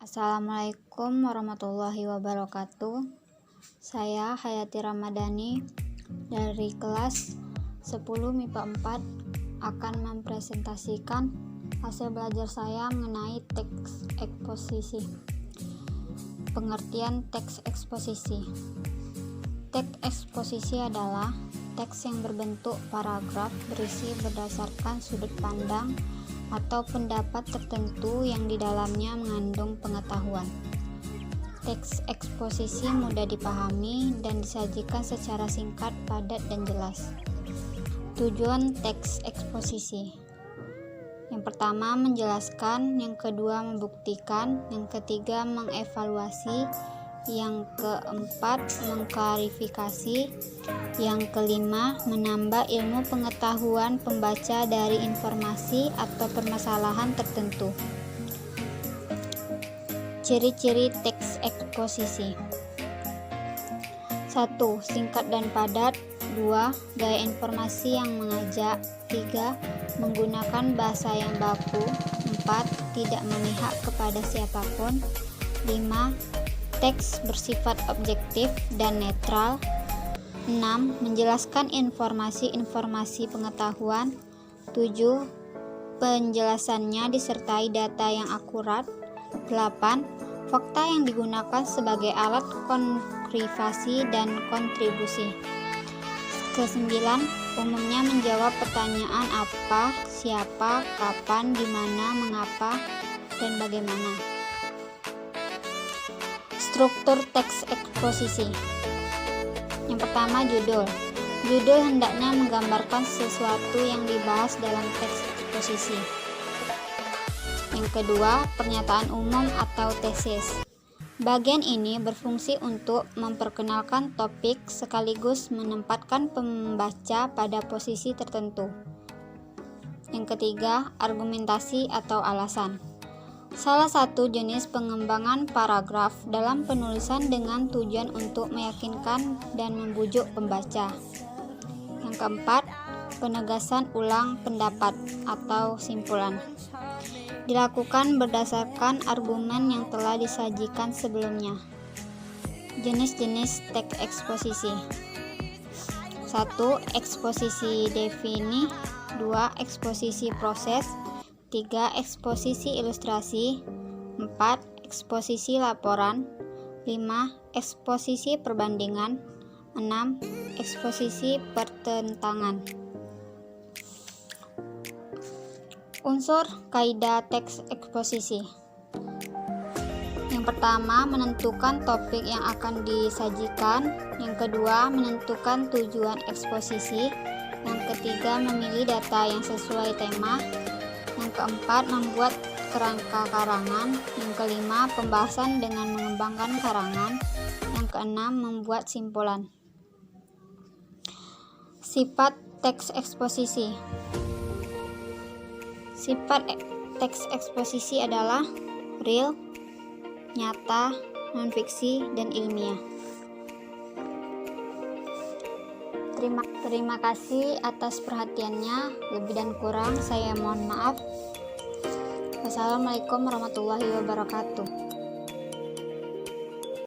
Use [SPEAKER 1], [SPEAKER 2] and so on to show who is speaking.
[SPEAKER 1] Assalamualaikum warahmatullahi wabarakatuh. Saya Hayati Ramadhani dari kelas 10 MIPA 4 akan mempresentasikan hasil belajar saya mengenai teks eksposisi. Pengertian teks eksposisi. Teks eksposisi adalah teks yang berbentuk paragraf berisi berdasarkan sudut pandang atau pendapat tertentu yang di dalamnya mengandung pengetahuan. Teks eksposisi mudah dipahami dan disajikan secara singkat, padat, dan jelas. Tujuan teks eksposisi: yang pertama menjelaskan, yang kedua membuktikan, yang ketiga mengevaluasi, yang keempat mengklarifikasi, yang kelima menambah ilmu pengetahuan pembaca dari informasi atau permasalahan tertentu. Ciri-ciri teks eksposisi: 1. Singkat dan padat. 2. Gaya informasi yang mengajak. 3. Menggunakan bahasa yang baku. 4. Tidak memihak kepada siapapun. 5. Teks bersifat objektif dan netral. 6. Menjelaskan informasi-informasi pengetahuan. 7. Penjelasannya disertai data yang akurat. 8. Fakta yang digunakan sebagai alat kontrivasi dan kontribusi. 9. Umumnya menjawab pertanyaan apa, siapa, kapan, di mana, mengapa, dan bagaimana. Struktur teks eksposisi. Yang pertama, judul. Judul hendaknya menggambarkan sesuatu yang dibahas dalam teks eksposisi. Yang kedua, pernyataan umum atau tesis. Bagian ini berfungsi untuk memperkenalkan topik sekaligus menempatkan pembaca pada posisi tertentu. Yang ketiga, argumentasi atau alasan. Salah satu jenis pengembangan paragraf dalam penulisan dengan tujuan untuk meyakinkan dan membujuk pembaca. Yang keempat, penegasan ulang pendapat atau simpulan. Dilakukan berdasarkan argumen yang telah disajikan sebelumnya. Jenis-jenis teks eksposisi: 1. Eksposisi defini. 2. Eksposisi proses. 3. Eksposisi ilustrasi. 4. Eksposisi laporan. 5. Eksposisi perbandingan. 6. Eksposisi pertentangan. Unsur kaidah teks eksposisi. Yang pertama, menentukan topik yang akan disajikan. Yang kedua, menentukan tujuan eksposisi. Yang ketiga, memilih data yang sesuai tema. Yang keempat, membuat kerangka karangan. Yang kelima, pembahasan dengan mengembangkan karangan. Yang keenam, membuat simpulan. Sifat teks eksposisi. Sifat teks eksposisi adalah real, nyata, non-fiksi, dan ilmiah. Terima kasih atas perhatiannya. Lebih dan kurang saya mohon maaf. Wassalamualaikum warahmatullahi wabarakatuh.